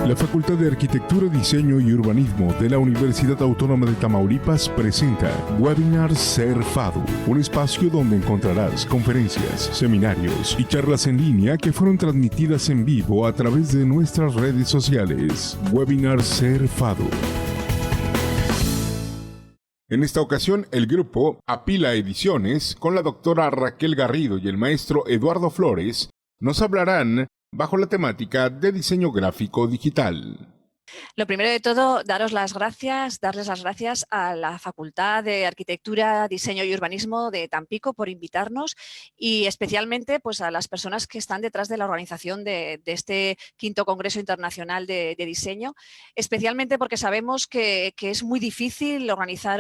La Facultad de Arquitectura, Diseño y Urbanismo de la Universidad Autónoma de Tamaulipas presenta Webinar Ser FADU, un espacio donde encontrarás conferencias, seminarios y charlas en línea que fueron transmitidas en vivo a través de nuestras redes sociales. Webinar Ser FADU. En esta ocasión, el grupo Apila Ediciones, con la doctora Raquel Garrido y el maestro Eduardo Flores, nos hablarán bajo la temática de diseño gráfico digital. Lo primero de todo, darles las gracias a la Facultad de Arquitectura, Diseño y Urbanismo de Tampico por invitarnos y especialmente pues, a las personas que están detrás de la organización de este quinto Congreso Internacional de Diseño, especialmente porque sabemos que es muy difícil organizar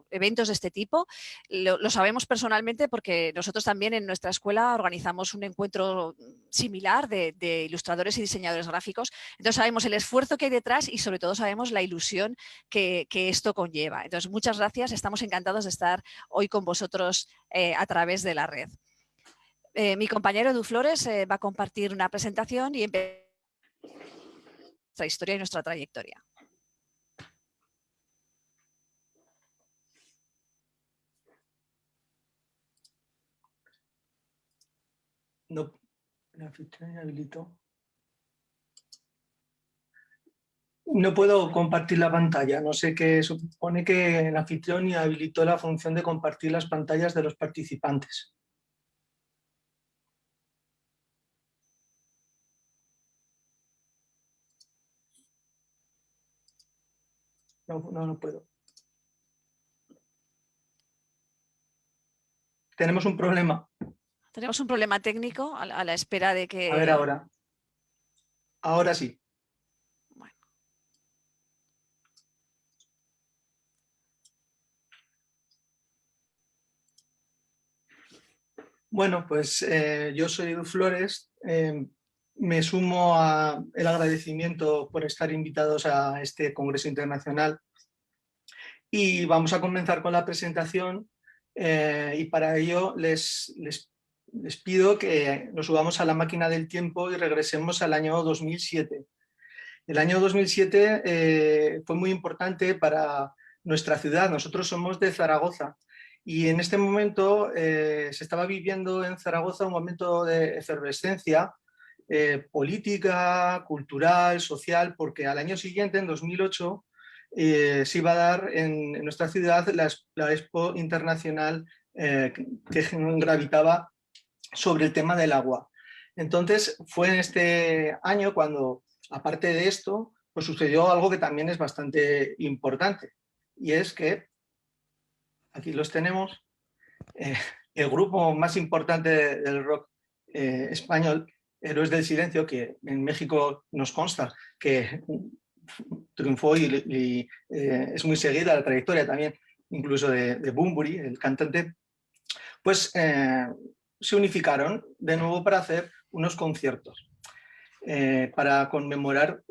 eventos de este tipo. Lo sabemos personalmente porque nosotros también en nuestra escuela organizamos un encuentro similar de ilustradores y diseñadores gráficos. Entonces sabemos el esfuerzo que hay detrás y sobre todo sabemos la ilusión que esto conlleva. Entonces, muchas gracias. Estamos encantados de estar hoy con vosotros a través de la red. Mi compañero Edu Flores va a compartir una presentación y empezar nuestra historia y nuestra trayectoria. No, el anfitrión habilitó. No puedo compartir la pantalla, no sé qué, supone que el anfitrión habilitó la función de compartir las pantallas de los participantes. No puedo. Tenemos un problema. Tenemos un problema técnico a la espera de que... A ver ahora. Ahora sí. Bueno, pues yo soy Edu Flores, me sumo al agradecimiento por estar invitados a este Congreso Internacional y vamos a comenzar con la presentación y para ello les pido que nos subamos a la máquina del tiempo y regresemos al año 2007. El año 2007 fue muy importante para nuestra ciudad, nosotros somos de Zaragoza. Y en este momento se estaba viviendo en Zaragoza un momento de efervescencia política, cultural, social, porque al año siguiente, en 2008, se iba a dar en nuestra ciudad la Expo Internacional que gravitaba sobre el tema del agua. Entonces fue en este año cuando, aparte de esto, pues sucedió algo que también es bastante importante, y es que aquí los tenemos, el grupo más importante del rock español, Héroes del Silencio, que en México nos consta que triunfó y es muy seguida la trayectoria también, incluso de Bunbury, el cantante, pues se unificaron de nuevo para hacer unos conciertos. Para conmemorar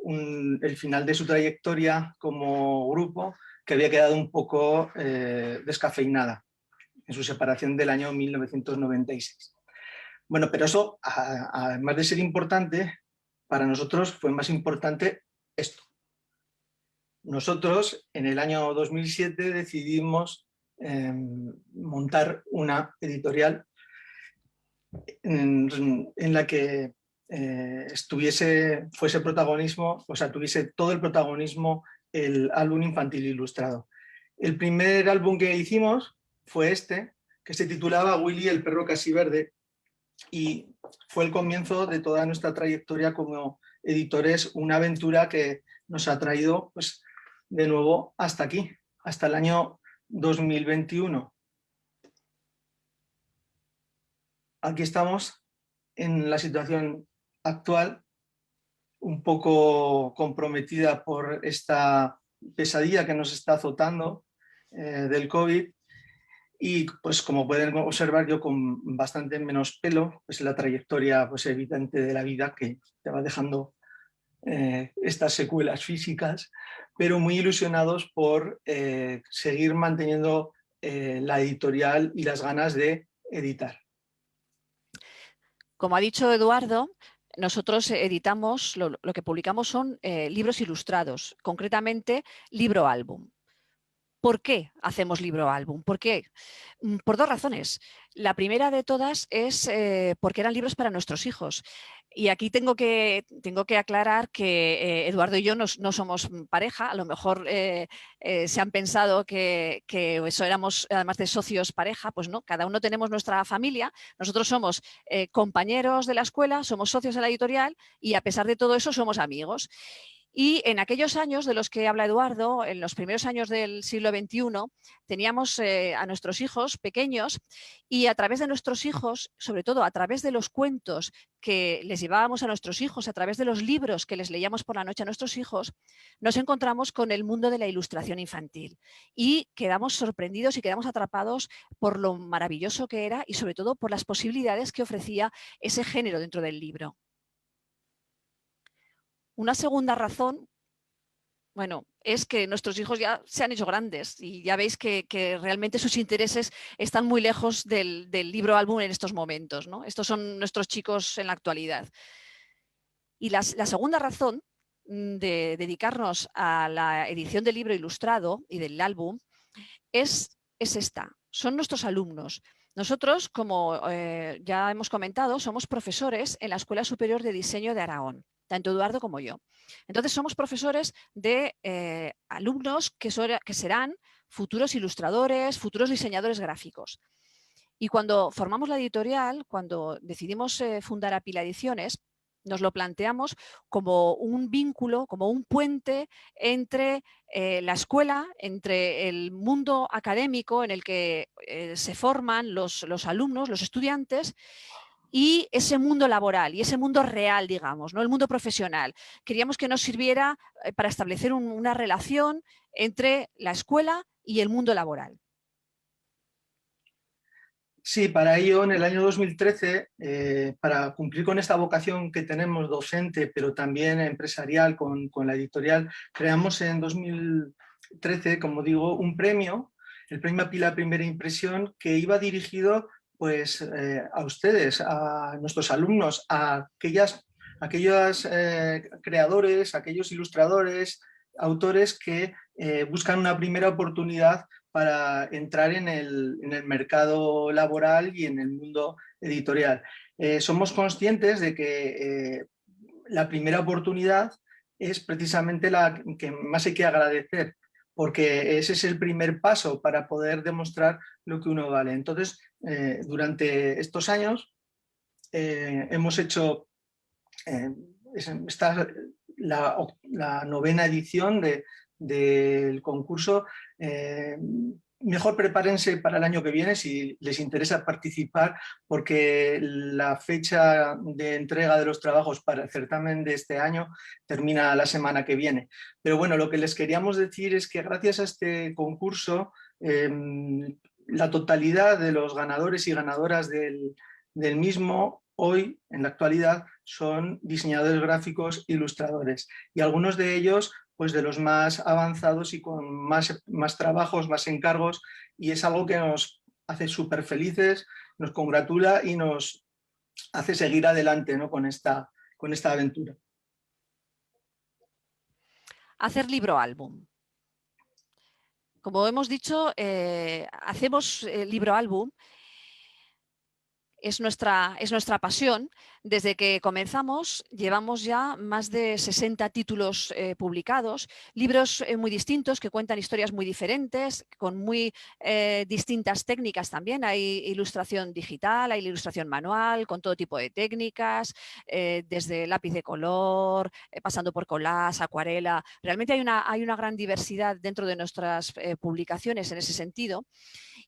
el final de su trayectoria como grupo, que había quedado un poco descafeinada en su separación del año 1996. Bueno, pero eso, además de ser importante, para nosotros fue más importante esto. Nosotros, en el año 2007, decidimos montar una editorial en la que fuese protagonismo, o sea, tuviese todo el protagonismo el álbum infantil ilustrado. El primer álbum que hicimos fue este, que se titulaba Willy el perro casi verde, y fue el comienzo de toda nuestra trayectoria como editores, una aventura que nos ha traído pues, de nuevo hasta aquí, hasta el año 2021. Aquí estamos en la situación actual, un poco comprometida por esta pesadilla que nos está azotando del COVID, y pues como pueden observar yo con bastante menos pelo, pues la trayectoria pues, evidente de la vida que te va dejando estas secuelas físicas, pero muy ilusionados por seguir manteniendo la editorial y las ganas de editar. Como ha dicho Eduardo, nosotros editamos, lo que publicamos son libros ilustrados, concretamente libro álbum. ¿Por qué hacemos libro álbum? ¿Por qué? Por dos razones. La primera de todas es porque eran libros para nuestros hijos. Y aquí tengo que aclarar que Eduardo y yo no somos pareja. A lo mejor se han pensado que eso éramos, además de socios, pareja. Pues no, cada uno tenemos nuestra familia. Nosotros somos compañeros de la escuela, somos socios de la editorial y a pesar de todo eso somos amigos. Y en aquellos años de los que habla Eduardo, en los primeros años del siglo XXI, teníamos a nuestros hijos pequeños y a través de nuestros hijos, sobre todo a través de los cuentos que les llevábamos a nuestros hijos, a través de los libros que les leíamos por la noche a nuestros hijos, nos encontramos con el mundo de la ilustración infantil y quedamos sorprendidos y quedamos atrapados por lo maravilloso que era y sobre todo por las posibilidades que ofrecía ese género dentro del libro. Una segunda razón, bueno, es que nuestros hijos ya se han hecho grandes y ya veis que realmente sus intereses están muy lejos del libro álbum en estos momentos, ¿no? Estos son nuestros chicos en la actualidad. Y la segunda razón de dedicarnos a la edición del libro ilustrado y del álbum es esta, son nuestros alumnos. Nosotros, como ya hemos comentado, somos profesores en la Escuela Superior de Diseño de Aragón, tanto Eduardo como yo. Entonces somos profesores de alumnos que serán futuros ilustradores, futuros diseñadores gráficos. Y cuando formamos la editorial, cuando decidimos fundar Apila Ediciones, nos lo planteamos como un vínculo, como un puente entre la escuela, entre el mundo académico en el que se forman los alumnos, los estudiantes, y ese mundo laboral y ese mundo real, digamos, ¿no? El mundo profesional. Queríamos que nos sirviera para establecer una relación entre la escuela y el mundo laboral. Sí, para ello en el año 2013, para cumplir con esta vocación que tenemos docente, pero también empresarial con la editorial, creamos en 2013, como digo, un premio, el premio Apila Primera Impresión, que iba dirigido pues, a ustedes, a nuestros alumnos, a aquellos creadores, aquellos ilustradores, autores que buscan una primera oportunidad para entrar en el mercado laboral y en el mundo editorial. Somos conscientes de que la primera oportunidad es precisamente la que más hay que agradecer, porque ese es el primer paso para poder demostrar lo que uno vale. Entonces, durante estos años hemos hecho la novena edición del concurso. Mejor prepárense para el año que viene si les interesa participar, porque la fecha de entrega de los trabajos para el certamen de este año termina la semana que viene. Pero bueno, lo que les queríamos decir es que gracias a este concurso la totalidad de los ganadores y ganadoras del mismo hoy, en la actualidad, son diseñadores gráficos, ilustradores, y algunos de ellos pues de los más avanzados y con más trabajos, más encargos, y es algo que nos hace súper felices, nos congratula y nos hace seguir adelante, ¿no? con esta aventura. Hacer libro álbum. Como hemos dicho, hacemos libro álbum. Es nuestra pasión. Desde que comenzamos llevamos ya más de 60 títulos publicados, libros muy distintos que cuentan historias muy diferentes, con muy distintas técnicas también. Hay ilustración digital, hay ilustración manual, con todo tipo de técnicas, desde lápiz de color, pasando por collage, acuarela. Realmente hay una gran diversidad dentro de nuestras publicaciones en ese sentido.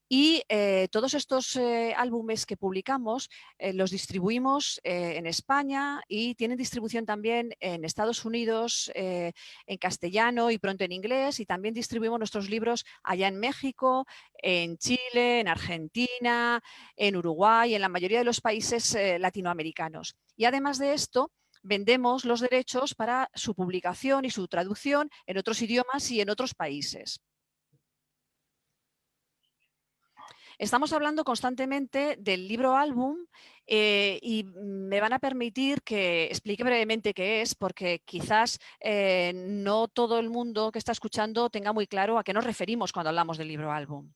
Y todos estos álbumes que publicamos los distribuimos en España y tienen distribución también en Estados Unidos, en castellano y pronto en inglés, y también distribuimos nuestros libros allá en México, en Chile, en Argentina, en Uruguay, en la mayoría de los países latinoamericanos. Y además de esto, vendemos los derechos para su publicación y su traducción en otros idiomas y en otros países. Estamos hablando constantemente del libro álbum y me van a permitir que explique brevemente qué es, porque quizás no todo el mundo que está escuchando tenga muy claro a qué nos referimos cuando hablamos del libro álbum.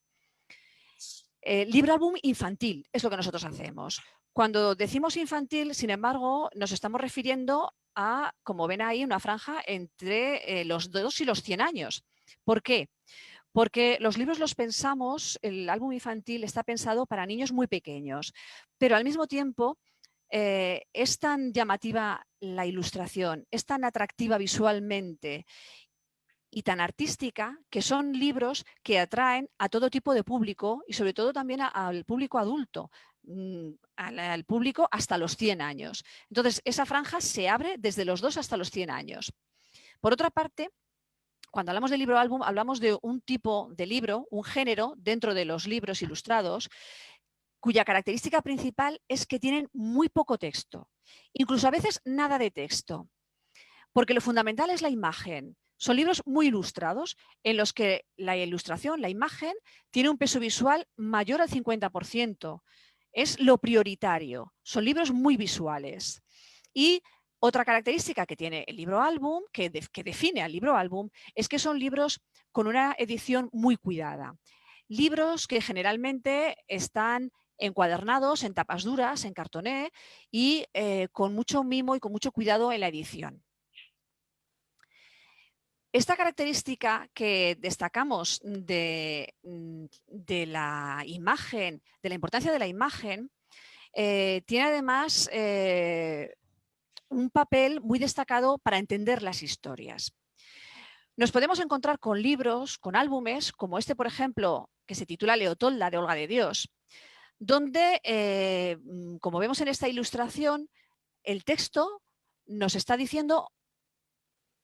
Libro álbum infantil es lo que nosotros hacemos. Cuando decimos infantil, sin embargo, nos estamos refiriendo a, como ven ahí, una franja entre los 2 y los 100 años. ¿Por qué? Porque los libros los pensamos, el álbum infantil está pensado para niños muy pequeños, pero al mismo tiempo es tan llamativa la ilustración, es tan atractiva visualmente y tan artística que son libros que atraen a todo tipo de público y sobre todo también al público adulto, al público hasta los 100 años. Entonces, esa franja se abre desde los 2 hasta los 100 años. Por otra parte, cuando hablamos de libro álbum, hablamos de un tipo de libro, un género dentro de los libros ilustrados, cuya característica principal es que tienen muy poco texto, incluso a veces nada de texto, porque lo fundamental es la imagen. Son libros muy ilustrados en los que la ilustración, la imagen, tiene un peso visual mayor al 50%. Es lo prioritario. Son libros muy visuales. Y otra característica que tiene el libro álbum, que define al libro álbum, es que son libros con una edición muy cuidada. Libros que generalmente están encuadernados en tapas duras, en cartoné y con mucho mimo y con mucho cuidado en la edición. Esta característica que destacamos de la imagen, de la importancia de la imagen, tiene además un papel muy destacado para entender las historias. Nos podemos encontrar con libros, con álbumes, como este, por ejemplo, que se titula Leotolda, de Olga de Dios, donde, como vemos en esta ilustración, el texto nos está diciendo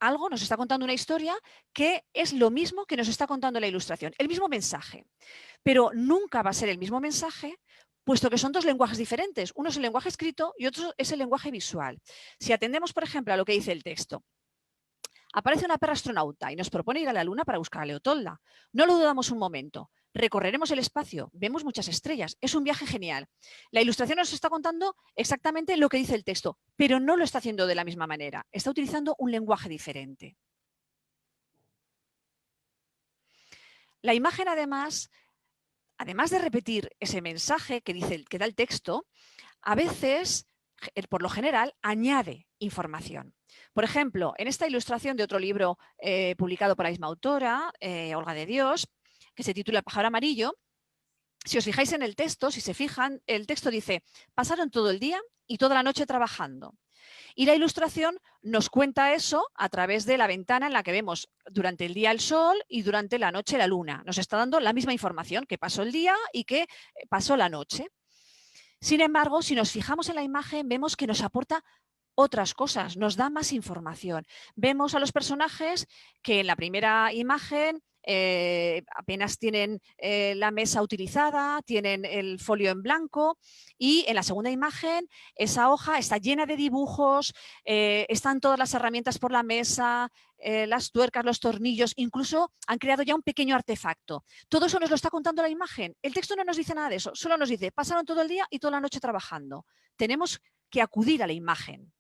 algo, nos está contando una historia que es lo mismo que nos está contando la ilustración, el mismo mensaje, pero nunca va a ser el mismo mensaje, puesto que son dos lenguajes diferentes. Uno es el lenguaje escrito y otro es el lenguaje visual. Si atendemos, por ejemplo, a lo que dice el texto, aparece una perra astronauta y nos propone ir a la Luna para buscar a Leotolda. No lo dudamos un momento. Recorreremos el espacio, vemos muchas estrellas, es un viaje genial. La ilustración nos está contando exactamente lo que dice el texto, pero no lo está haciendo de la misma manera. Está utilizando un lenguaje diferente. La imagen, además de repetir ese mensaje que da el texto, a veces, por lo general, añade información. Por ejemplo, en esta ilustración de otro libro publicado por la misma autora, Olga de Dios, que se titula El pájaro amarillo, si os fijáis en el texto, si se fijan, el texto dice, pasaron todo el día y toda la noche trabajando. Y la ilustración nos cuenta eso a través de la ventana en la que vemos durante el día el sol y durante la noche la luna. Nos está dando la misma información, que pasó el día y que pasó la noche. Sin embargo, si nos fijamos en la imagen, vemos que nos aporta otras cosas, nos da más información. Vemos a los personajes que en la primera imagen apenas tienen la mesa utilizada, tienen el folio en blanco y en la segunda imagen esa hoja está llena de dibujos, están todas las herramientas por la mesa, las tuercas, los tornillos, incluso han creado ya un pequeño artefacto. Todo eso nos lo está contando la imagen. El texto no nos dice nada de eso, solo nos dice, pasaron todo el día y toda la noche trabajando. Tenemos que acudir a la imagen.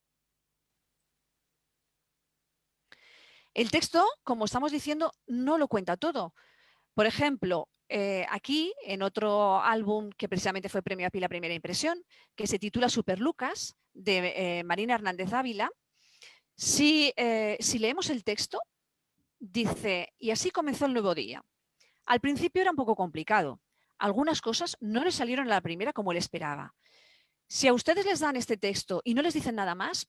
El texto, como estamos diciendo, no lo cuenta todo. Por ejemplo, aquí, en otro álbum que precisamente fue premio API La Primera Impresión, que se titula Super Lucas, de Marina Hernández Ávila, si leemos el texto, dice, y así comenzó el nuevo día. Al principio era un poco complicado. Algunas cosas no le salieron a la primera como él esperaba. Si a ustedes les dan este texto y no les dicen nada más,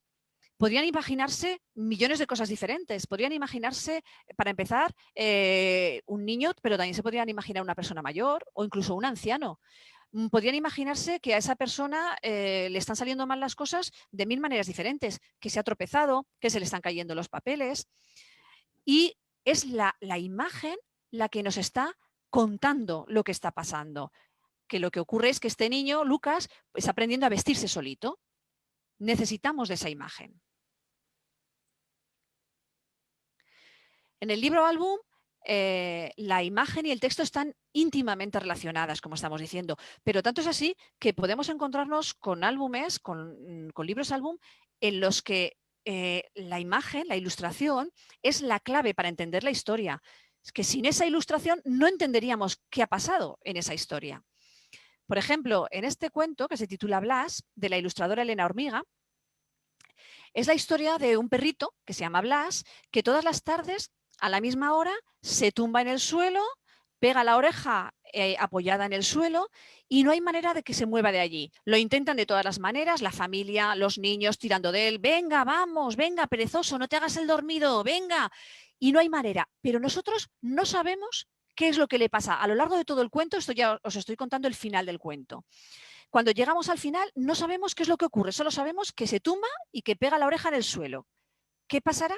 podrían imaginarse millones de cosas diferentes. Podrían imaginarse, para empezar, un niño, pero también se podrían imaginar una persona mayor o incluso un anciano. Podrían imaginarse que a esa persona le están saliendo mal las cosas de 1000 maneras diferentes, que se ha tropezado, que se le están cayendo los papeles. Y es la imagen la que nos está contando lo que está pasando. Que lo que ocurre es que este niño, Lucas, está aprendiendo a vestirse solito. Necesitamos de esa imagen. En el libro álbum la imagen y el texto están íntimamente relacionadas, como estamos diciendo, pero tanto es así que podemos encontrarnos con álbumes, con libros álbum, en los que la imagen, la ilustración, es la clave para entender la historia. Es que sin esa ilustración no entenderíamos qué ha pasado en esa historia. Por ejemplo, en este cuento que se titula Blas, de la ilustradora Elena Hormiga, es la historia de un perrito que se llama Blas, que todas las tardes, a la misma hora, se tumba en el suelo, pega la oreja apoyada en el suelo y no hay manera de que se mueva de allí. Lo intentan de todas las maneras, la familia, los niños tirando de él, venga, vamos, venga, perezoso, no te hagas el dormido, venga. Y no hay manera, pero nosotros no sabemos qué es lo que le pasa. A lo largo de todo el cuento, esto ya os estoy contando el final del cuento. Cuando llegamos al final no sabemos qué es lo que ocurre, solo sabemos que se tumba y que pega la oreja en el suelo. ¿Qué pasará?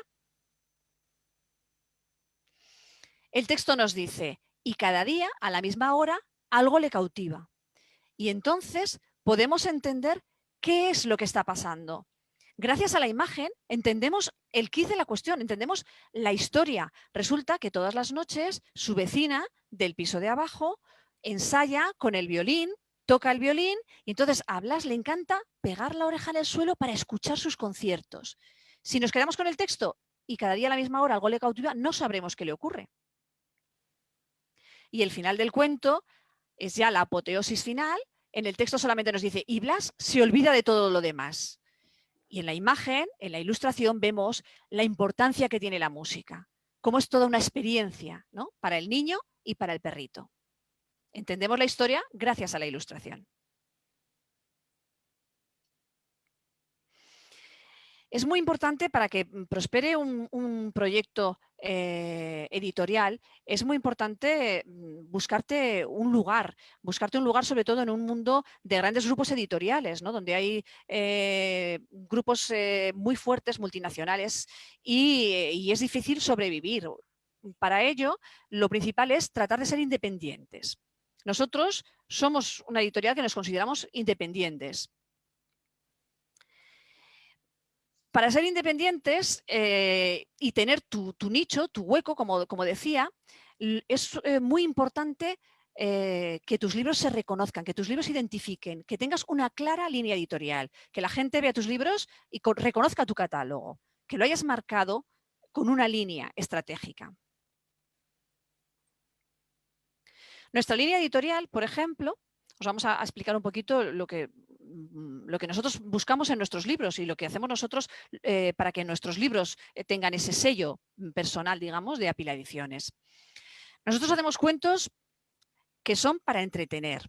El texto nos dice, y cada día, a la misma hora, algo le cautiva. Y entonces podemos entender qué es lo que está pasando. Gracias a la imagen entendemos el quid de la cuestión, entendemos la historia. Resulta que todas las noches su vecina del piso de abajo ensaya con el violín, toca el violín y entonces a Blas le encanta pegar la oreja en el suelo para escuchar sus conciertos. Si nos quedamos con el texto y cada día a la misma hora algo le cautiva, no sabremos qué le ocurre. Y el final del cuento es ya la apoteosis final. En el texto solamente nos dice, y Blas se olvida de todo lo demás. Y en la imagen, en la ilustración, vemos la importancia que tiene la música, cómo es toda una experiencia, ¿no?, para el niño y para el perrito. Entendemos la historia gracias a la ilustración. Es muy importante para que prospere un proyecto editorial, es muy importante buscarte un lugar sobre todo en un mundo de grandes grupos editoriales, ¿no?, donde hay grupos muy fuertes, multinacionales, y es difícil sobrevivir. Para ello, lo principal es tratar de ser independientes. Nosotros somos una editorial que nos consideramos independientes. Para ser independientes y tener tu nicho, tu hueco, como decía, es muy importante que tus libros se reconozcan, que tus libros se identifiquen, que tengas una clara línea editorial, que la gente vea tus libros y reconozca tu catálogo, que lo hayas marcado con una línea estratégica. Nuestra línea editorial, por ejemplo, os vamos a explicar un poquito lo que nosotros buscamos en nuestros libros y lo que hacemos nosotros para que nuestros libros tengan ese sello personal, digamos, de Apila Ediciones. Nosotros hacemos cuentos que son para entretener.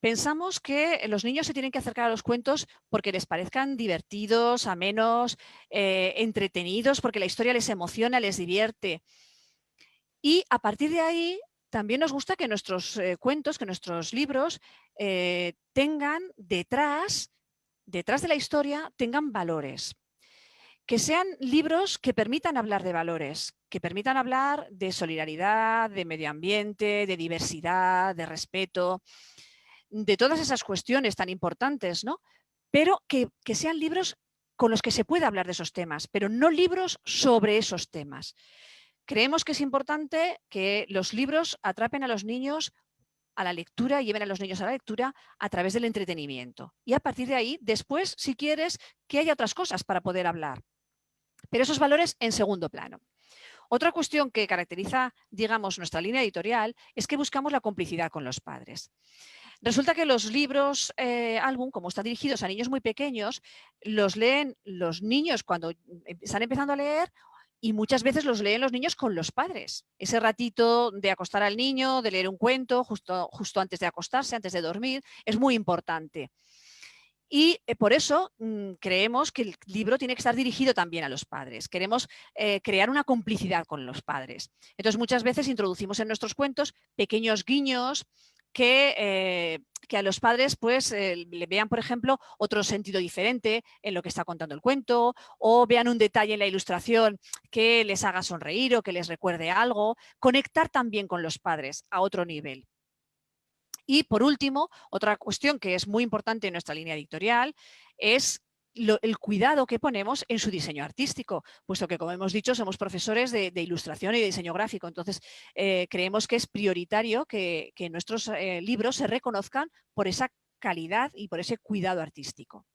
Pensamos que los niños se tienen que acercar a los cuentos porque les parezcan divertidos, amenos, entretenidos, porque la historia les emociona, les divierte. Y a partir de ahí también nos gusta que nuestros cuentos, que nuestros libros tengan detrás de la historia, tengan valores. Que sean libros que permitan hablar de valores, que permitan hablar de solidaridad, de medio ambiente, de diversidad, de respeto, de todas esas cuestiones tan importantes, ¿no? Pero que sean libros con los que se pueda hablar de esos temas, pero no libros sobre esos temas. Creemos que es importante que los libros atrapen a los niños a la lectura, lleven a los niños a la lectura a través del entretenimiento. Y a partir de ahí, después, si quieres, que haya otras cosas para poder hablar. Pero esos valores en segundo plano. Otra cuestión que caracteriza, digamos, nuestra línea editorial es que buscamos la complicidad con los padres. Resulta que los libros álbum, como están dirigidos a niños muy pequeños, los leen los niños cuando están empezando a leer y muchas veces los leen los niños con los padres. Ese ratito de acostar al niño, de leer un cuento justo antes de acostarse, antes de dormir, es muy importante. Y por eso creemos que el libro tiene que estar dirigido también a los padres. Queremos crear una complicidad con los padres. Entonces, muchas veces introducimos en nuestros cuentos pequeños guiños que a los padres pues, le vean, por ejemplo, otro sentido diferente en lo que está contando el cuento, o vean un detalle en la ilustración que les haga sonreír o que les recuerde algo. Conectar también con los padres a otro nivel. Y por último, otra cuestión que es muy importante en nuestra línea editorial es el cuidado que ponemos en su diseño artístico, puesto que, como hemos dicho, somos profesores de ilustración y de diseño gráfico. Entonces, creemos que es prioritario que nuestros libros se reconozcan por esa calidad y por ese cuidado artístico.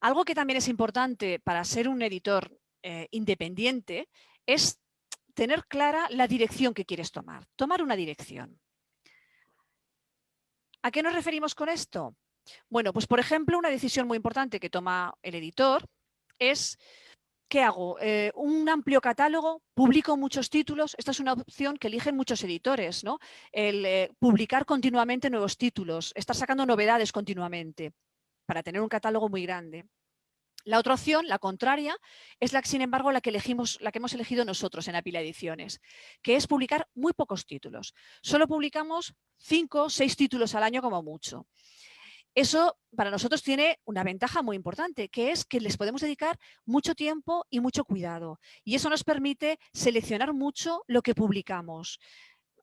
Algo que también es importante para ser un editor independiente es tener clara la dirección que quieres tomar. Tomar una dirección. ¿A qué nos referimos con esto? Bueno, pues por ejemplo, una decisión muy importante que toma el editor es: ¿qué hago? ¿Un amplio catálogo? ¿Publico muchos títulos? Esta es una opción que eligen muchos editores, ¿no? El publicar continuamente nuevos títulos, estar sacando novedades continuamente para tener un catálogo muy grande. La otra opción, la contraria, es sin embargo, la que hemos elegido nosotros en Apila Ediciones, que es publicar muy pocos títulos. Solo publicamos 5 o 6 títulos al año como mucho. Eso para nosotros tiene una ventaja muy importante, que es que les podemos dedicar mucho tiempo y mucho cuidado. Y eso nos permite seleccionar mucho lo que publicamos.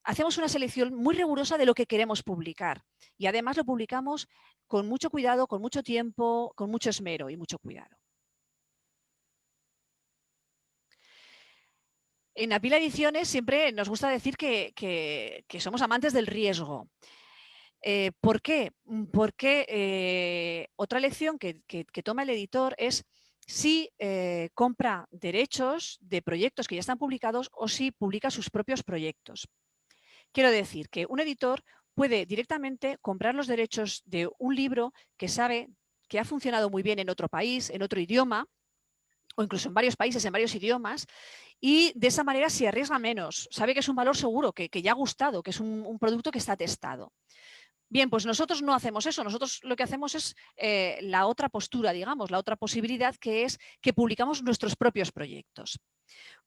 Hacemos una selección muy rigurosa de lo que queremos publicar y además lo publicamos con mucho cuidado, con mucho tiempo, con mucho esmero y mucho cuidado. En Apila Ediciones siempre nos gusta decir que somos amantes del riesgo. ¿Por qué? Porque otra lección que toma el editor es si compra derechos de proyectos que ya están publicados o si publica sus propios proyectos. Quiero decir que un editor puede directamente comprar los derechos de un libro que sabe que ha funcionado muy bien en otro país, en otro idioma, o incluso en varios países, en varios idiomas, y de esa manera se arriesga menos. Sabe que es un valor seguro, que ya ha gustado, que es un producto que está testado. Bien, pues nosotros no hacemos eso. Nosotros lo que hacemos es la otra postura, digamos, la otra posibilidad, que es que publicamos nuestros propios proyectos.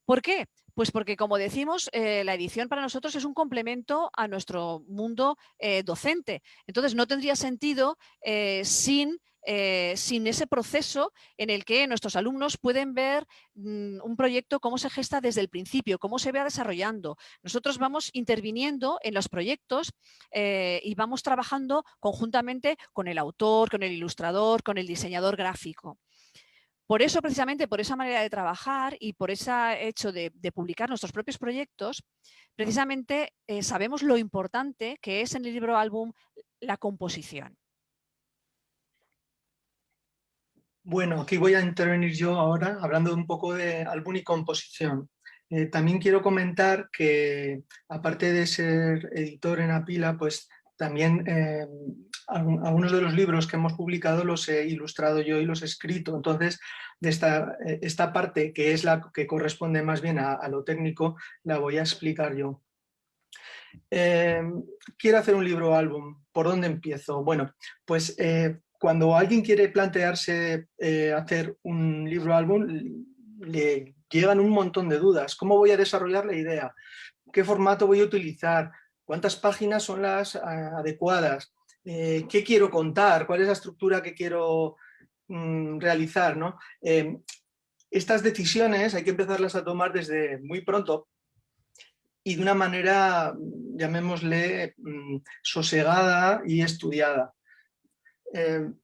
¿Por qué? Pues porque, como decimos, la edición para nosotros es un complemento a nuestro mundo docente. Entonces, no tendría sentido sin ese proceso en el que nuestros alumnos pueden ver un proyecto, cómo se gesta desde el principio, cómo se va desarrollando. Nosotros vamos interviniendo en los proyectos y vamos trabajando conjuntamente con el autor, con el ilustrador, con el diseñador gráfico. Por eso, precisamente, por esa manera de trabajar y por ese hecho de publicar nuestros propios proyectos, precisamente sabemos lo importante que es en el libro álbum la composición. Bueno, aquí voy a intervenir yo ahora hablando un poco de álbum y composición. También quiero comentar que, aparte de ser editor en Apila, pues también algunos de los libros que hemos publicado los he ilustrado yo y los he escrito. Entonces, de esta parte, que es la que corresponde más bien a lo técnico, la voy a explicar yo. Quiero hacer un libro álbum. ¿Por dónde empiezo? Bueno, pues cuando alguien quiere plantearse hacer un libro álbum, le llegan un montón de dudas. ¿Cómo voy a desarrollar la idea? ¿Qué formato voy a utilizar? ¿Cuántas páginas son las adecuadas? ¿Qué quiero contar? ¿Cuál es la estructura que quiero realizar, ¿no? Estas decisiones hay que empezarlas a tomar desde muy pronto y de una manera, llamémosle, sosegada y estudiada.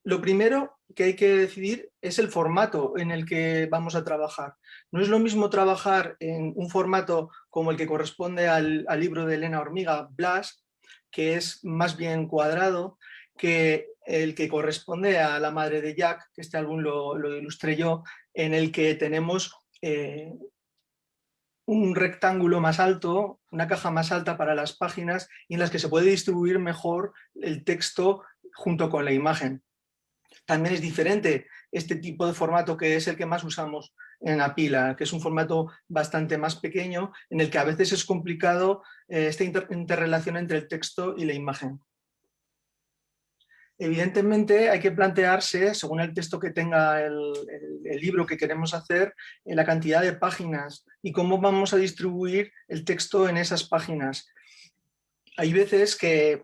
Lo primero que hay que decidir es el formato en el que vamos a trabajar. No es lo mismo trabajar en un formato como el que corresponde al libro de Elena Hormiga, Blas, que es más bien cuadrado, que el que corresponde a La madre de Jack, que este álbum lo ilustré yo, en el que tenemos un rectángulo más alto, una caja más alta para las páginas y en las que se puede distribuir mejor el texto junto con la imagen. También es diferente este tipo de formato, que es el que más usamos en Apila, que es un formato bastante más pequeño, en el que a veces es complicado esta interrelación entre el texto y la imagen. Evidentemente hay que plantearse, según el texto que tenga el libro que queremos hacer, la cantidad de páginas y cómo vamos a distribuir el texto en esas páginas. Hay veces que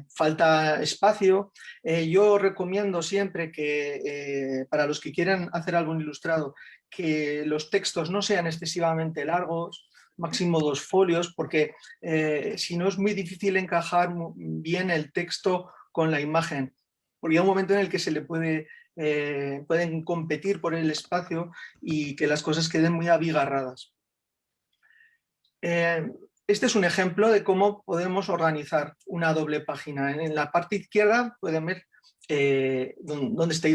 falta espacio. Yo recomiendo siempre que para los que quieran hacer algo ilustrado, que los textos no sean excesivamente largos, máximo 2 folios, porque si no es muy difícil encajar bien el texto con la imagen, porque hay un momento en el que se le pueden competir por el espacio y que las cosas queden muy abigarradas. Este es un ejemplo de cómo podemos organizar una doble página. En la parte izquierda pueden ver donde está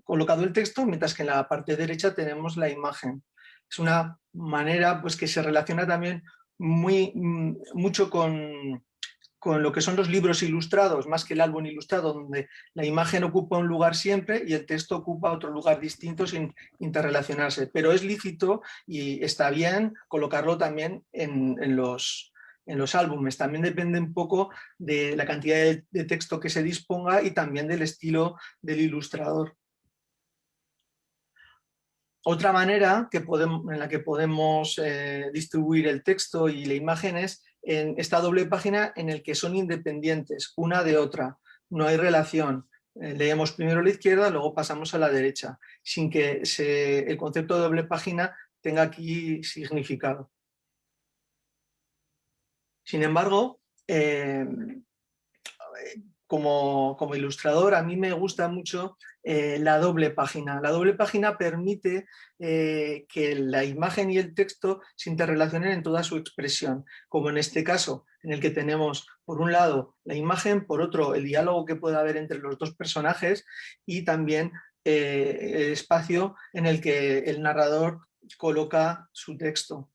colocado el texto, mientras que en la parte derecha tenemos la imagen. Es una manera pues, que se relaciona también mucho con lo que son los libros ilustrados, más que el álbum ilustrado, donde la imagen ocupa un lugar siempre y el texto ocupa otro lugar distinto sin interrelacionarse. Pero es lícito y está bien colocarlo también en los álbumes. También depende un poco de la cantidad de texto que se disponga y también del estilo del ilustrador. Otra manera en la que podemos distribuir el texto y la imagen es en esta doble página en el que son independientes una de otra, no hay relación. Leemos primero la izquierda, luego pasamos a la derecha, sin que el concepto de doble página tenga aquí significado. Sin embargo, como ilustrador, a mí me gusta mucho la doble página. La doble página permite que la imagen y el texto se interrelacionen en toda su expresión, como en este caso, en el que tenemos por un lado la imagen, por otro el diálogo que puede haber entre los dos personajes y también el espacio en el que el narrador coloca su texto.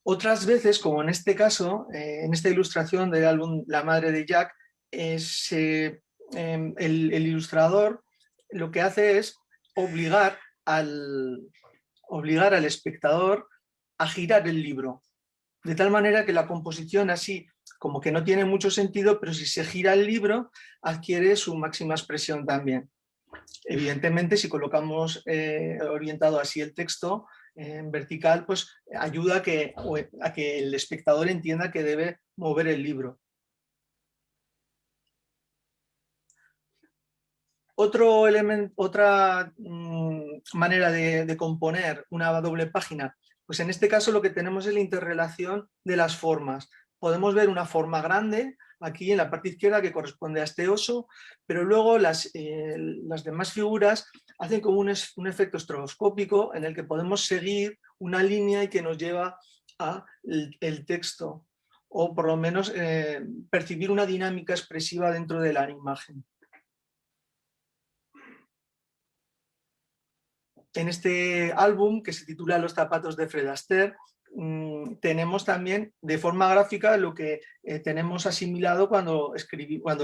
Otras veces, como en este caso, en esta ilustración del álbum La madre de Jack, el ilustrador lo que hace es obligar al espectador a girar el libro, de tal manera que la composición así como que no tiene mucho sentido, pero si se gira el libro adquiere su máxima expresión también. Evidentemente, si colocamos orientado así el texto en vertical, pues ayuda a que el espectador entienda que debe mover el libro. Otra manera de componer una doble página, pues en este caso lo que tenemos es la interrelación de las formas. Podemos ver una forma grande aquí en la parte izquierda que corresponde a este oso, pero luego las demás figuras hacen como un efecto estroboscópico en el que podemos seguir una línea y que nos lleva al texto, o por lo menos percibir una dinámica expresiva dentro de la imagen. En este álbum, que se titula Los zapatos de Fred Astaire, tenemos también de forma gráfica lo que tenemos asimilado cuando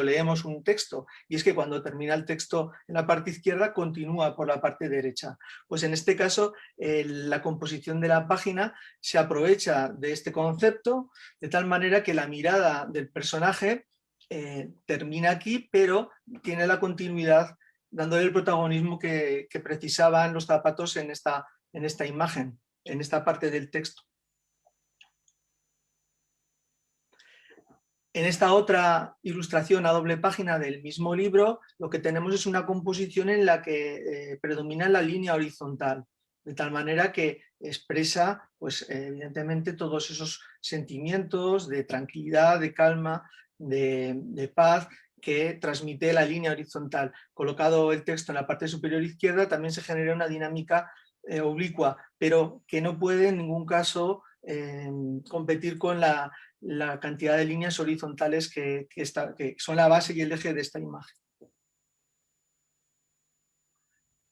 leemos un texto, y es que cuando termina el texto en la parte izquierda continúa por la parte derecha. Pues en este caso la composición de la página se aprovecha de este concepto de tal manera que la mirada del personaje termina aquí, pero tiene la continuidad dándole el protagonismo que precisaban los zapatos en esta imagen, en esta parte del texto. En esta otra ilustración a doble página del mismo libro, lo que tenemos es una composición en la que predomina la línea horizontal, de tal manera que expresa, pues, evidentemente, todos esos sentimientos de tranquilidad, de calma, de paz, que transmite la línea horizontal. Colocado el texto en la parte superior izquierda, también se genera una dinámica oblicua, pero que no puede en ningún caso competir con la cantidad de líneas horizontales que son la base y el eje de esta imagen.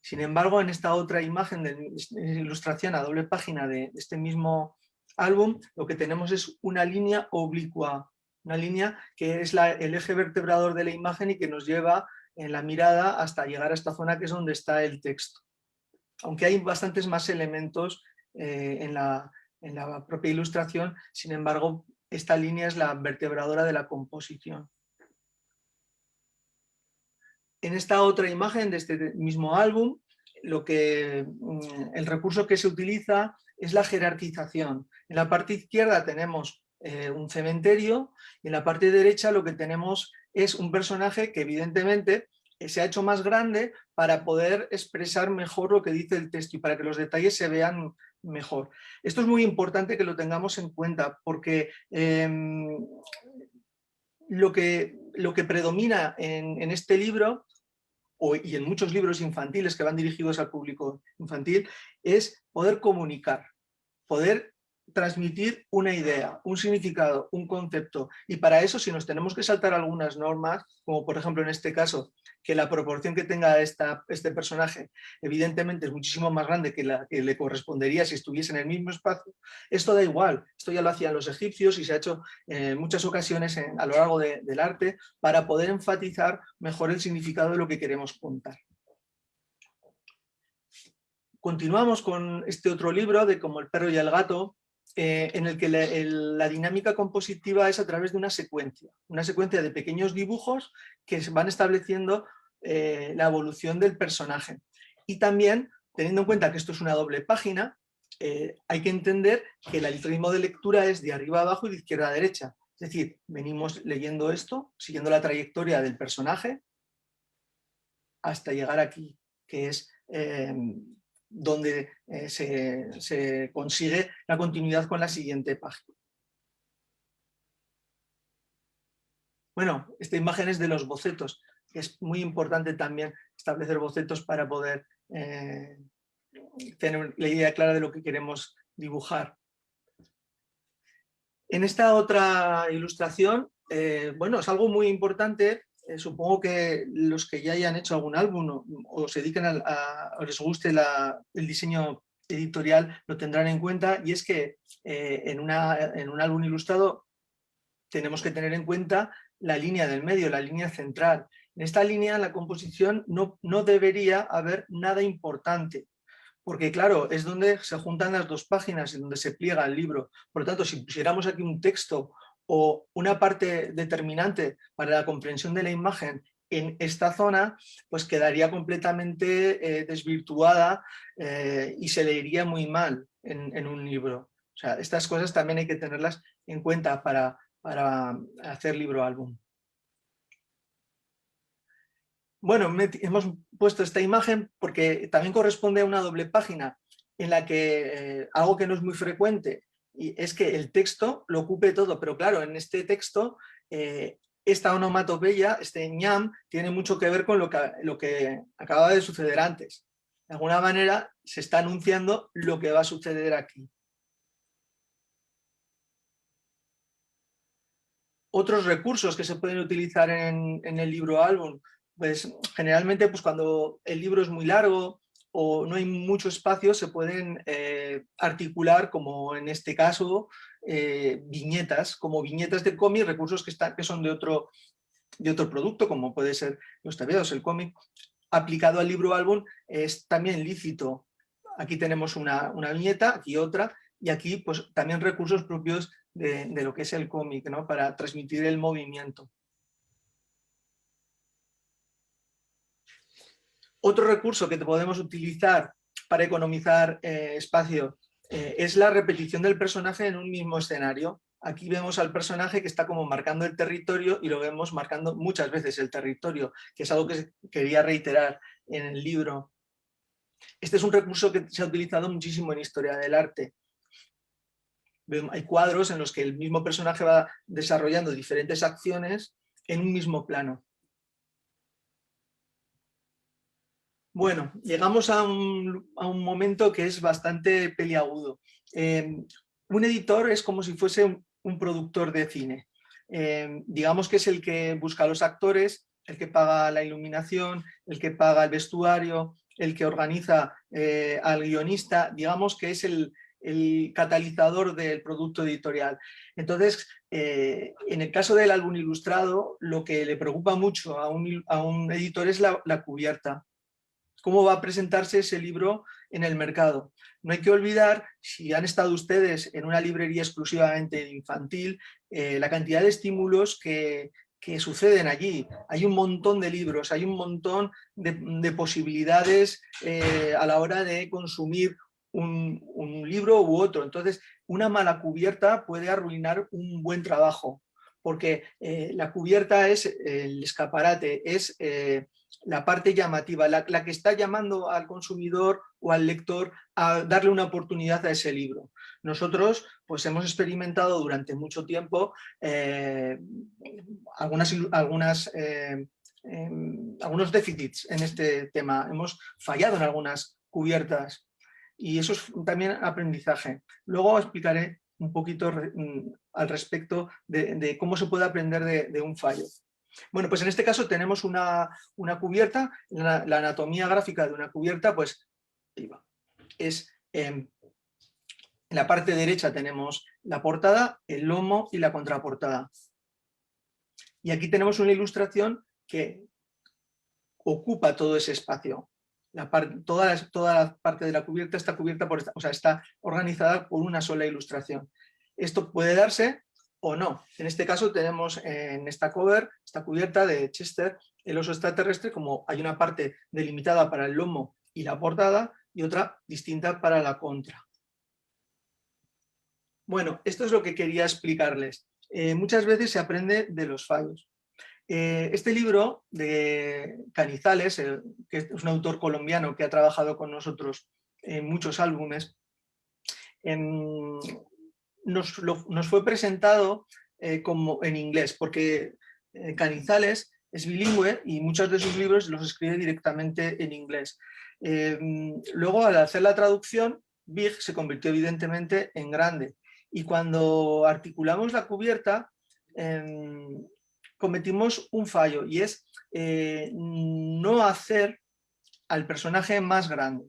Sin embargo, en esta otra imagen de ilustración a doble página de este mismo álbum, lo que tenemos es una línea oblicua, una línea que es el eje vertebrador de la imagen y que nos lleva en la mirada hasta llegar a esta zona que es donde está el texto. Aunque hay bastantes más elementos en la propia ilustración, sin embargo, esta línea es la vertebradora de la composición. En esta otra imagen de este mismo álbum, el recurso que se utiliza es la jerarquización. En la parte izquierda tenemos un cementerio y en la parte derecha lo que tenemos es un personaje que evidentemente se ha hecho más grande para poder expresar mejor lo que dice el texto y para que los detalles se vean mejor. Esto es muy importante que lo tengamos en cuenta porque lo que predomina en este libro y en muchos libros infantiles que van dirigidos al público infantil es poder comunicar, poder transmitir una idea, un significado, un concepto. Y para eso, si nos tenemos que saltar algunas normas, como por ejemplo en este caso, que la proporción que tenga este personaje evidentemente es muchísimo más grande que la que le correspondería si estuviese en el mismo espacio, esto da igual. Esto ya lo hacían los egipcios y se ha hecho en muchas ocasiones a lo largo del arte para poder enfatizar mejor el significado de lo que queremos contar. Continuamos con este otro libro de Como el perro y el gato, en el que la dinámica compositiva es a través de una secuencia de pequeños dibujos que van estableciendo la evolución del personaje. Y también, teniendo en cuenta que esto es una doble página, hay que entender que el ritmo de lectura es de arriba a abajo y de izquierda a derecha. Es decir, venimos leyendo esto, siguiendo la trayectoria del personaje, hasta llegar aquí, que es donde se consigue la continuidad con la siguiente página. Bueno, esta imagen es de los bocetos. Es muy importante también establecer bocetos para poder tener la idea clara de lo que queremos dibujar. En esta otra ilustración, bueno, es algo muy importante. Supongo que los que ya hayan hecho algún álbum o se dediquen o les guste el diseño editorial lo tendrán en cuenta, y es que en un álbum ilustrado tenemos que tener en cuenta la línea del medio, la línea central. En esta línea, en la composición, no debería haber nada importante, porque claro, es donde se juntan las dos páginas y donde se pliega el libro. Por lo tanto, si pusiéramos aquí un texto o una parte determinante para la comprensión de la imagen en esta zona, pues quedaría completamente desvirtuada y se leería muy mal en un libro. O sea, estas cosas también hay que tenerlas en cuenta para hacer libro-álbum. Bueno, hemos puesto esta imagen porque también corresponde a una doble página en la que algo que no es muy frecuente y es que el texto lo ocupe todo, pero claro, en este texto esta onomatopeya, este ñam, tiene mucho que ver con lo que acaba de suceder antes. De alguna manera se está anunciando lo que va a suceder aquí. Otros recursos que se pueden utilizar en el libro álbum, pues generalmente pues cuando el libro es muy largo o no hay mucho espacio, se pueden articular, como en este caso, viñetas, como viñetas de cómic, recursos que son de otro producto, como puede ser los tebeos, el cómic, aplicado al libro álbum es también lícito. Aquí tenemos una viñeta, aquí otra, y aquí pues también recursos propios de lo que es el cómic, ¿no? Para transmitir el movimiento. Otro recurso que podemos utilizar para economizar espacio es la repetición del personaje en un mismo escenario. Aquí vemos al personaje que está como marcando el territorio y lo vemos marcando muchas veces el territorio, que es algo que quería reiterar en el libro. Este es un recurso que se ha utilizado muchísimo en historia del arte. Hay cuadros en los que el mismo personaje va desarrollando diferentes acciones en un mismo plano. Bueno, llegamos a un momento que es bastante peliagudo. Un editor es como si fuese un productor de cine. Digamos que es el que busca a los actores, el que paga la iluminación, el que paga el vestuario, el que organiza al guionista, digamos que es el catalizador del producto editorial. Entonces, en el caso del álbum ilustrado, lo que le preocupa mucho a un editor es la cubierta. ¿Cómo va a presentarse ese libro en el mercado? No hay que olvidar, si han estado ustedes en una librería exclusivamente infantil, la cantidad de estímulos que suceden allí. Hay un montón de libros, hay un montón de posibilidades a la hora de consumir un libro u otro. Entonces, una mala cubierta puede arruinar un buen trabajo, porque la cubierta es el escaparate, es la parte llamativa, la que está llamando al consumidor o al lector a darle una oportunidad a ese libro. Nosotros pues hemos experimentado durante mucho tiempo algunos déficits en este tema. Hemos fallado en algunas cubiertas y eso es también aprendizaje. Luego explicaré un poquito al respecto de cómo se puede aprender de un fallo. Bueno, pues en este caso tenemos una cubierta, la anatomía gráfica de una cubierta, pues es en la parte derecha tenemos la portada, el lomo y la contraportada. Y aquí tenemos una ilustración que ocupa todo ese espacio. Toda la parte de la cubierta está cubierta por está organizada por una sola ilustración. Esto puede darse o no. En este caso tenemos en esta cubierta de Chester, el oso extraterrestre, como hay una parte delimitada para el lomo y la portada y otra distinta para la contra. Bueno, esto es lo que quería explicarles. Muchas veces se aprende de los fallos. Este libro de Canizales, que es un autor colombiano que ha trabajado con nosotros en muchos álbumes, nos fue presentado como en inglés, porque Canizales es bilingüe y muchos de sus libros los escribe directamente en inglés. Luego, al hacer la traducción, Big se convirtió evidentemente en grande. Y cuando articulamos la cubierta, cometimos un fallo, y es no hacer al personaje más grande.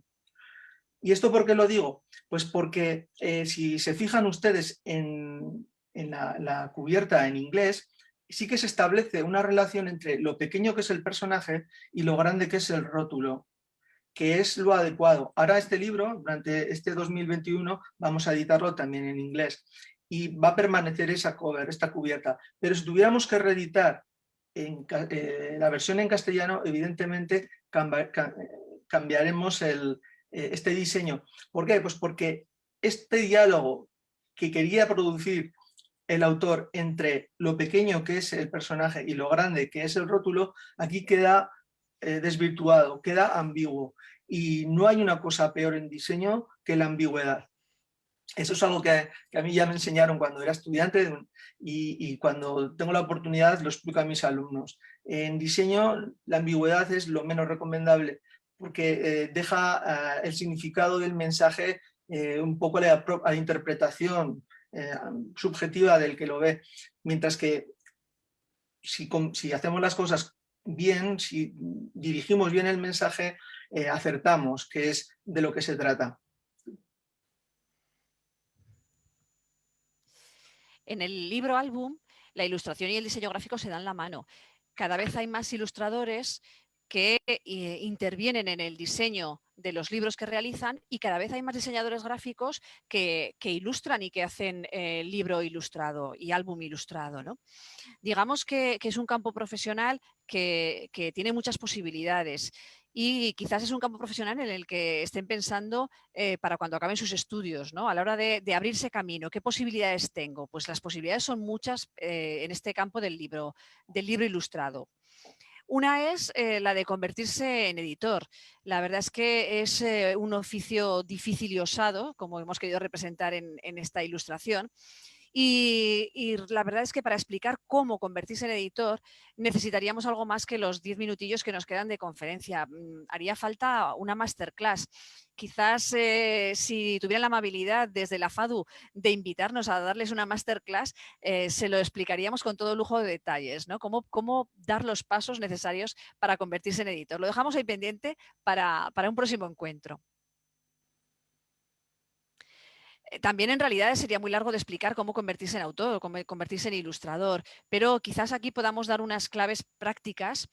¿Y esto por qué lo digo? Pues porque si se fijan ustedes en la cubierta en inglés, sí que se establece una relación entre lo pequeño que es el personaje y lo grande que es el rótulo, que es lo adecuado. Ahora este libro, durante este 2021, vamos a editarlo también en inglés y va a permanecer esta cubierta. Pero si tuviéramos que reeditar la versión en castellano, evidentemente cambiaremos este diseño. ¿Por qué? Pues porque este diálogo que quería producir el autor entre lo pequeño que es el personaje y lo grande que es el rótulo, aquí queda desvirtuado, queda ambiguo. Y no hay una cosa peor en diseño que la ambigüedad. Eso es algo que a mí ya me enseñaron cuando era estudiante y cuando tengo la oportunidad lo explico a mis alumnos. En diseño la ambigüedad es lo menos recomendable, porque deja el significado del mensaje un poco a la interpretación subjetiva del que lo ve, mientras que si hacemos las cosas bien, si dirigimos bien el mensaje, acertamos, que es de lo que se trata. En el libro álbum, la ilustración y el diseño gráfico se dan la mano. Cada vez hay más ilustradores que intervienen en el diseño de los libros que realizan, y cada vez hay más diseñadores gráficos que ilustran y que hacen libro ilustrado y álbum ilustrado, ¿no? Digamos que es un campo profesional que tiene muchas posibilidades, y quizás es un campo profesional en el que estén pensando para cuando acaben sus estudios, ¿no? A la hora de abrirse camino, ¿qué posibilidades tengo? Pues las posibilidades son muchas en este campo del libro ilustrado. Una es la de convertirse en editor. La verdad es que es un oficio difícil y osado, como hemos querido representar en esta ilustración. Y la verdad es que para explicar cómo convertirse en editor necesitaríamos algo más que los 10 minutillos que nos quedan de conferencia. Haría falta una masterclass. Quizás si tuvieran la amabilidad desde la FADU de invitarnos a darles una masterclass, se lo explicaríamos con todo lujo de detalles, ¿no? Cómo dar los pasos necesarios para convertirse en editor. Lo dejamos ahí pendiente para un próximo encuentro. También en realidad sería muy largo de explicar cómo convertirse en autor, cómo convertirse en ilustrador, pero quizás aquí podamos dar unas claves prácticas,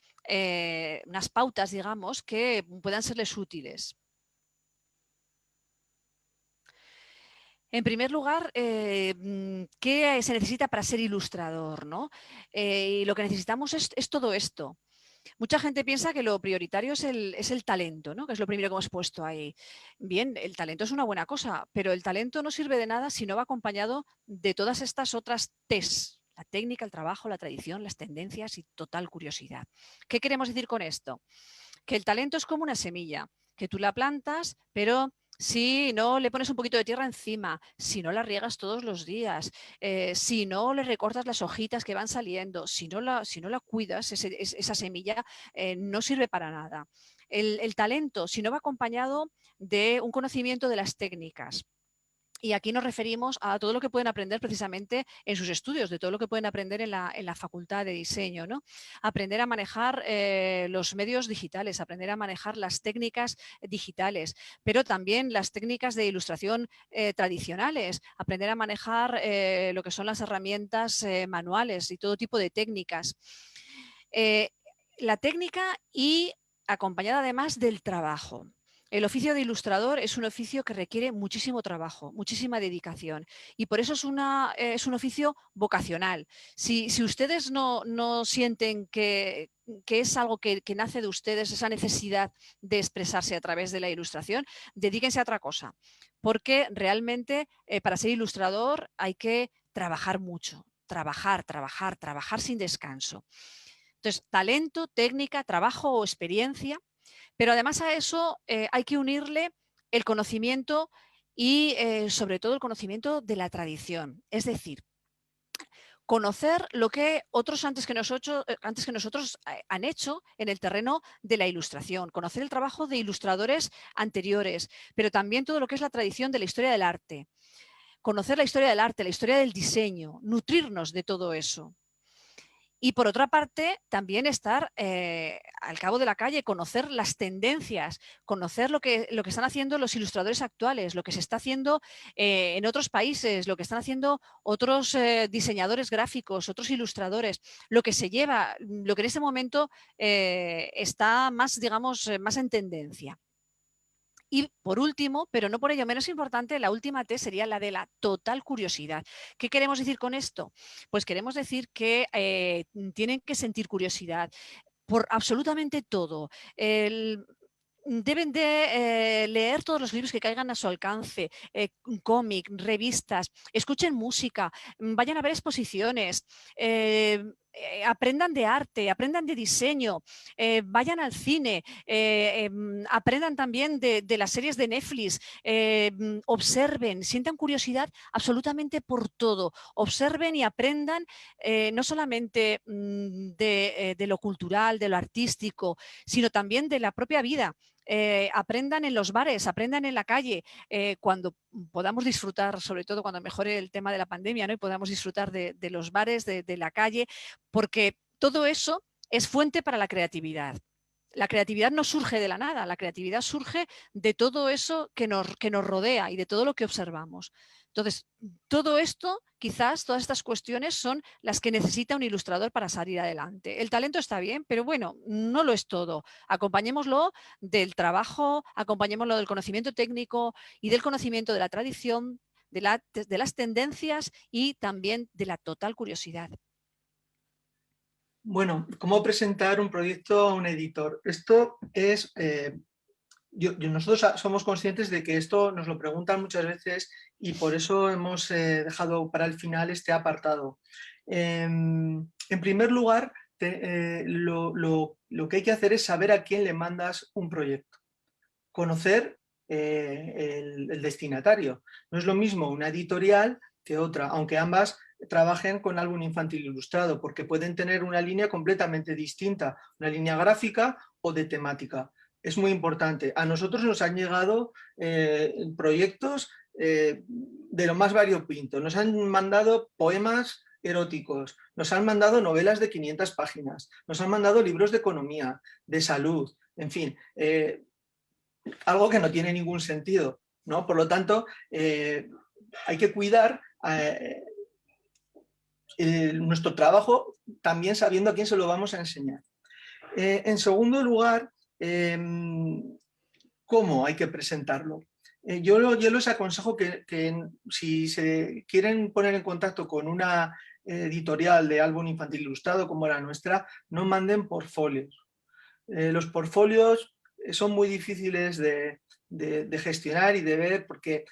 unas pautas, digamos, que puedan serles útiles. En primer lugar, ¿qué se necesita para ser ilustrador, ¿no? Y lo que necesitamos es todo esto. Mucha gente piensa que lo prioritario es el talento, ¿no? Que es lo primero que hemos puesto ahí. Bien, el talento es una buena cosa, pero el talento no sirve de nada si no va acompañado de todas estas otras T's La técnica, el trabajo, la tradición, las tendencias y total curiosidad. ¿Qué queremos decir con esto? Que el talento es como una semilla, que tú la plantas, pero si no le pones un poquito de tierra encima, si no la riegas todos los días, si no le recortas las hojitas que van saliendo, si no la cuidas, esa semilla no sirve para nada. El talento, si no va acompañado de un conocimiento de las técnicas, y aquí nos referimos a todo lo que pueden aprender precisamente en sus estudios, de todo lo que pueden aprender en la facultad de diseño, ¿no? Aprender a manejar los medios digitales, aprender a manejar las técnicas digitales, pero también las técnicas de ilustración tradicionales, aprender a manejar lo que son las herramientas manuales y todo tipo de técnicas. La técnica y acompañada además del trabajo. El oficio de ilustrador es un oficio que requiere muchísimo trabajo, muchísima dedicación y por eso es un oficio vocacional. Si ustedes no sienten que es algo que nace de ustedes, esa necesidad de expresarse a través de la ilustración, dedíquense a otra cosa, porque realmente para ser ilustrador hay que trabajar mucho, trabajar sin descanso. Entonces, talento, técnica, trabajo o experiencia, pero además a eso hay que unirle el conocimiento y sobre todo el conocimiento de la tradición. Es decir, conocer lo que otros antes que nosotros han hecho en el terreno de la ilustración, conocer el trabajo de ilustradores anteriores, pero también todo lo que es la tradición de la historia del arte, conocer la historia del arte, la historia del diseño, nutrirnos de todo eso. Y por otra parte, también estar al cabo de la calle, conocer las tendencias, conocer lo que están haciendo los ilustradores actuales, lo que se está haciendo en otros países, lo que están haciendo otros diseñadores gráficos, otros ilustradores, lo que se lleva, lo que en este momento está más, digamos, más en tendencia. Y por último, pero no por ello menos importante, la última T sería la de la total curiosidad. ¿Qué queremos decir con esto? Pues queremos decir que tienen que sentir curiosidad por absolutamente todo. Deben de leer todos los libros que caigan a su alcance, cómic, revistas, escuchen música, vayan a ver exposiciones, aprendan de arte, aprendan de diseño, vayan al cine, aprendan también de las series de Netflix, observen, sientan curiosidad absolutamente por todo, observen y aprendan no solamente de lo cultural, de lo artístico, sino también de la propia vida. Aprendan en los bares, aprendan en la calle, cuando podamos disfrutar, sobre todo cuando mejore el tema de la pandemia, ¿no? Y podamos disfrutar de los bares, de la calle, porque todo eso es fuente para la creatividad. La creatividad no surge de la nada, la creatividad surge de todo eso que nos rodea y de todo lo que observamos. Entonces, todo esto, quizás todas estas cuestiones son las que necesita un ilustrador para salir adelante. El talento está bien, pero bueno, no lo es todo. Acompañémoslo del trabajo, acompañémoslo del conocimiento técnico y del conocimiento de la tradición, de las tendencias y también de la total curiosidad. Bueno, ¿cómo presentar un proyecto a un editor? Esto es... nosotros somos conscientes de que esto nos lo preguntan muchas veces y por eso hemos dejado para el final este apartado. En primer lugar, lo que hay que hacer es saber a quién le mandas un proyecto. Conocer el destinatario. No es lo mismo una editorial que otra, aunque ambas trabajen con álbum infantil ilustrado, porque pueden tener una línea completamente distinta, una línea gráfica o de temática. Es muy importante. A nosotros nos han llegado proyectos de lo más variopinto. Nos han mandado poemas eróticos, nos han mandado novelas de 500 páginas, nos han mandado libros de economía, de salud, en fin, algo que no tiene ningún sentido, ¿no? Por lo tanto, hay que cuidar nuestro trabajo también sabiendo a quién se lo vamos a enseñar. En segundo lugar, ¿cómo hay que presentarlo? Yo les aconsejo que si se quieren poner en contacto con una editorial de álbum infantil ilustrado como la nuestra, no manden portfolios. Los portfolios son muy difíciles de de gestionar y de ver, porque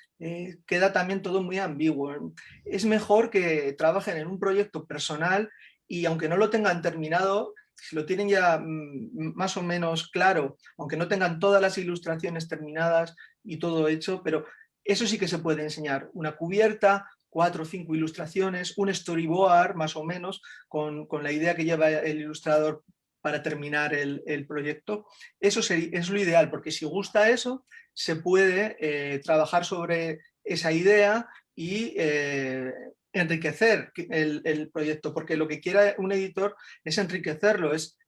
queda también todo muy ambiguo. Es mejor que trabajen en un proyecto personal y aunque no lo tengan terminado, si lo tienen ya más o menos claro, aunque no tengan todas las ilustraciones terminadas y todo hecho, pero eso sí que se puede enseñar. Una cubierta, 4 o 5 ilustraciones, un storyboard más o menos, con la idea que lleva el ilustrador para terminar el proyecto. Eso es lo ideal, porque si gusta eso, se puede trabajar sobre esa idea y enriquecer el proyecto, porque lo que quiera un editor es enriquecerlo, es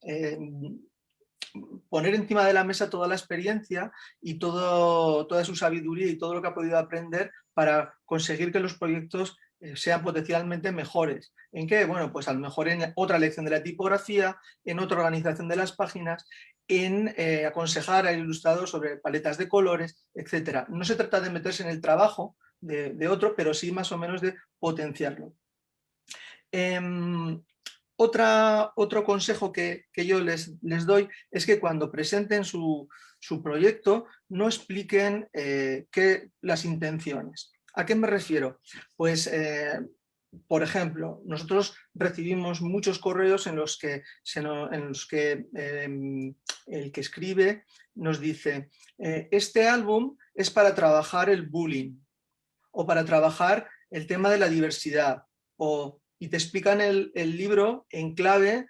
poner encima de la mesa toda la experiencia y toda su sabiduría y todo lo que ha podido aprender para conseguir que los proyectos sean potencialmente mejores. ¿En qué? Bueno, pues a lo mejor en otra lección de la tipografía, en otra organización de las páginas, en aconsejar al ilustrador sobre paletas de colores, etc. No se trata de meterse en el trabajo de otro, pero sí más o menos de potenciarlo. Otro consejo que yo les doy es que cuando presenten su proyecto no expliquen las intenciones. ¿A qué me refiero? Pues, por ejemplo, nosotros recibimos muchos correos en los que el que escribe nos dice este álbum es para trabajar el bullying o para trabajar el tema de la diversidad y te explican el libro en clave,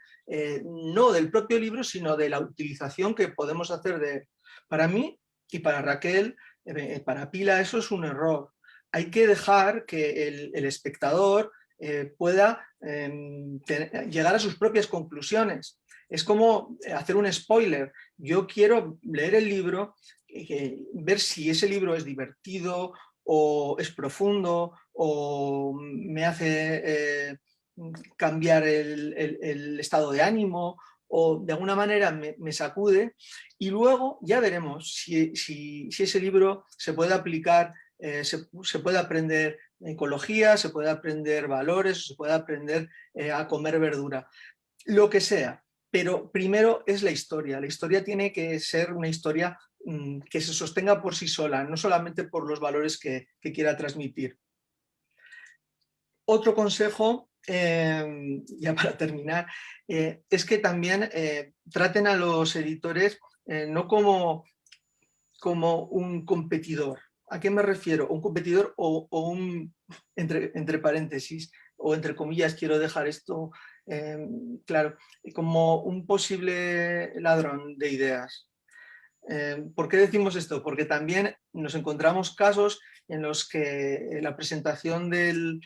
no del propio libro, sino de la utilización que podemos hacer de él. Para mí y para Raquel, para Pila, eso es un error. Hay que dejar que el espectador pueda llegar a sus propias conclusiones. Es como hacer un spoiler. Yo quiero leer el libro, ver si ese libro es divertido o es profundo o me hace cambiar el estado de ánimo o de alguna manera me sacude, y luego ya veremos si ese libro se puede aplicar, se puede aprender ecología, se puede aprender valores, se puede aprender a comer verdura, lo que sea. Pero primero es la historia tiene que ser una historia que se sostenga por sí sola, no solamente por los valores que quiera transmitir. Otro consejo, ya para terminar, es que también traten a los editores no como un competidor. ¿A qué me refiero? Un competidor o un, entre paréntesis, o entre comillas, quiero dejar esto claro, como un posible ladrón de ideas. ¿Por qué decimos esto? Porque también nos encontramos casos en los que la presentación del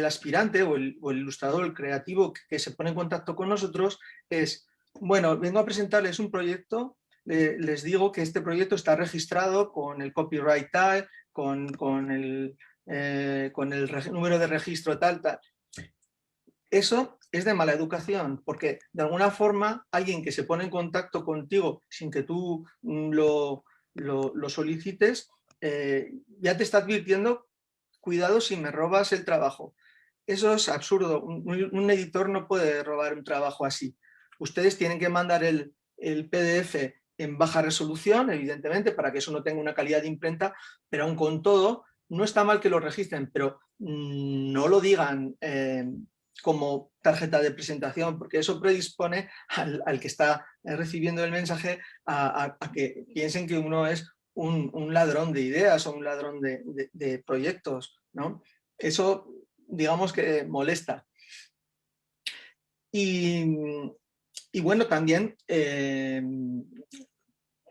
aspirante o el ilustrador, el creativo que se pone en contacto con nosotros es, bueno, vengo a presentarles un proyecto, les digo que este proyecto está registrado con el copyright tal, con el número de registro tal. Eso es de mala educación, porque de alguna forma alguien que se pone en contacto contigo sin que tú lo solicites, ya te está advirtiendo, cuidado si me robas el trabajo. Eso es absurdo, un editor no puede robar un trabajo así. Ustedes tienen que mandar el PDF en baja resolución, evidentemente, para que eso no tenga una calidad de imprenta, pero aun con todo, no está mal que lo registren, pero no lo digan como tarjeta de presentación, porque eso predispone al que está recibiendo el mensaje a que piensen que uno es un ladrón de ideas o un ladrón de proyectos, ¿no? Eso, digamos que molesta. Y bueno, también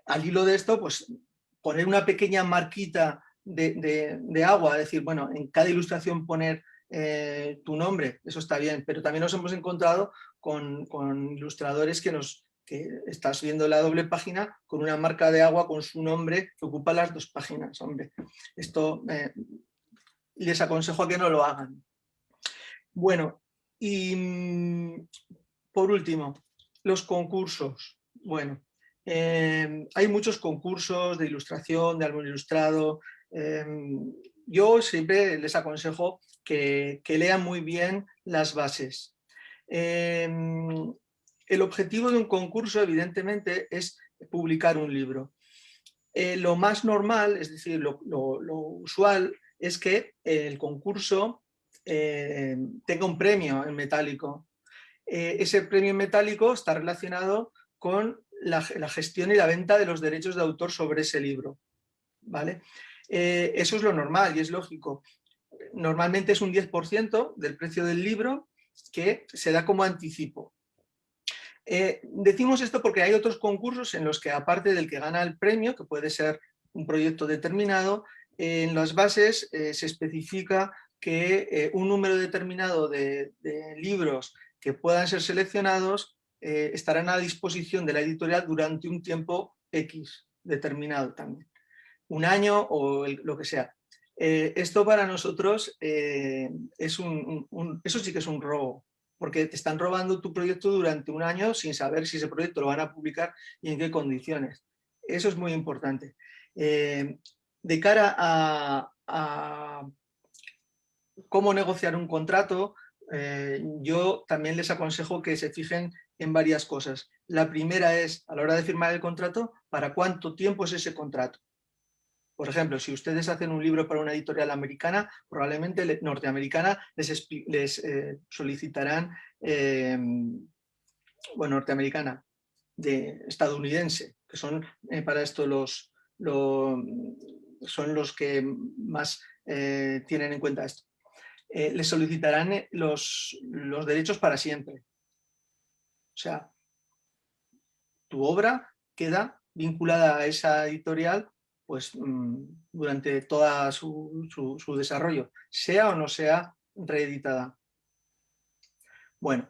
al hilo de esto, pues poner una pequeña marquita de agua, es decir, bueno, en cada ilustración poner tu nombre, eso está bien, pero también nos hemos encontrado con ilustradores que estás viendo la doble página con una marca de agua con su nombre que ocupa las dos páginas, hombre. Esto les aconsejo a que no lo hagan. Bueno, y por último, los concursos. Bueno, hay muchos concursos de ilustración, de álbum ilustrado. Yo siempre les aconsejo que lean muy bien las bases. El objetivo de un concurso, evidentemente, es publicar un libro. lo más normal, es decir, lo usual es que el concurso tenga un premio en metálico. Ese premio en metálico está relacionado con la gestión y la venta de los derechos de autor sobre ese libro, ¿vale? Eso es lo normal y es lógico. Normalmente es un 10% del precio del libro que se da como anticipo. Decimos esto porque hay otros concursos en los que, aparte del que gana el premio, que puede ser un proyecto determinado, en las bases se especifica que un número determinado de libros que puedan ser seleccionados estarán a disposición de la editorial durante un tiempo X determinado también, un año o lo que sea. Esto para nosotros eso sí que es un robo, porque te están robando tu proyecto durante un año sin saber si ese proyecto lo van a publicar y en qué condiciones. Eso es muy importante. De cara a cómo negociar un contrato, yo también les aconsejo que se fijen en varias cosas. La primera es, a la hora de firmar el contrato, ¿para cuánto tiempo es ese contrato? Por ejemplo, si ustedes hacen un libro para una editorial americana, probablemente norteamericana, les solicitarán, bueno, norteamericana, estadounidense, que son para esto son los que más tienen en cuenta esto. Les solicitarán los derechos para siempre. O sea, tu obra queda vinculada a esa editorial pues durante todo su desarrollo, sea o no sea reeditada. Bueno,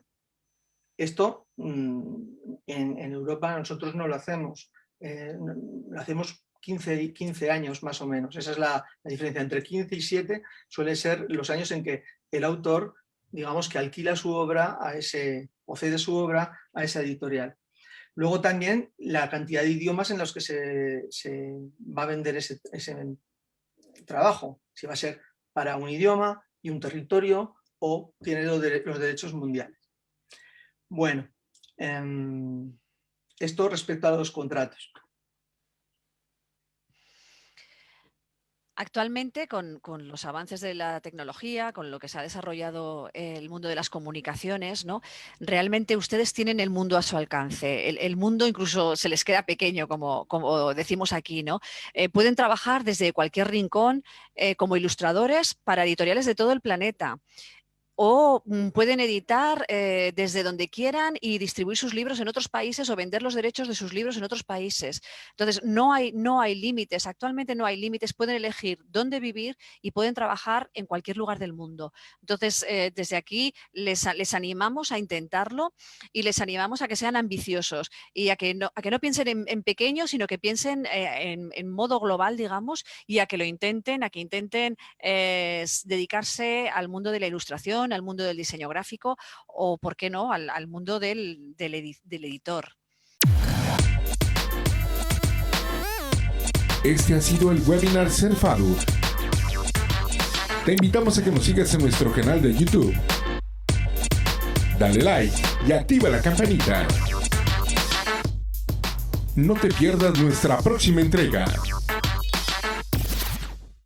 esto en Europa nosotros no lo hacemos. Lo hacemos 15 años más o menos. Esa es la diferencia. Entre 15 y 7 suelen ser los años en que el autor, digamos, que alquila su obra o cede su obra a esa editorial. Luego también la cantidad de idiomas en los que se va a vender ese trabajo. Si va a ser para un idioma y un territorio o tiene los derechos mundiales. Bueno, esto respecto a los contratos. Actualmente, con los avances de la tecnología, con lo que se ha desarrollado el mundo de las comunicaciones, ¿no? Realmente ustedes tienen el mundo a su alcance. El mundo incluso se les queda pequeño, como decimos aquí, ¿no? Pueden trabajar desde cualquier rincón como ilustradores para editoriales de todo el planeta. O pueden editar desde donde quieran y distribuir sus libros en otros países o vender los derechos de sus libros en otros países. Entonces, no hay límites. Actualmente no hay límites. Pueden elegir dónde vivir y pueden trabajar en cualquier lugar del mundo. Entonces, desde aquí les animamos a intentarlo y les animamos a que sean ambiciosos y a que no piensen en pequeño, sino que piensen en modo global, digamos, y a que lo intenten, dedicarse al mundo de la ilustración, al mundo del diseño gráfico o, ¿por qué no?, al mundo del editor. Este ha sido el webinar Ser Fadu. Te invitamos a que nos sigas en nuestro canal de YouTube. Dale like y activa la campanita. No te pierdas nuestra próxima entrega.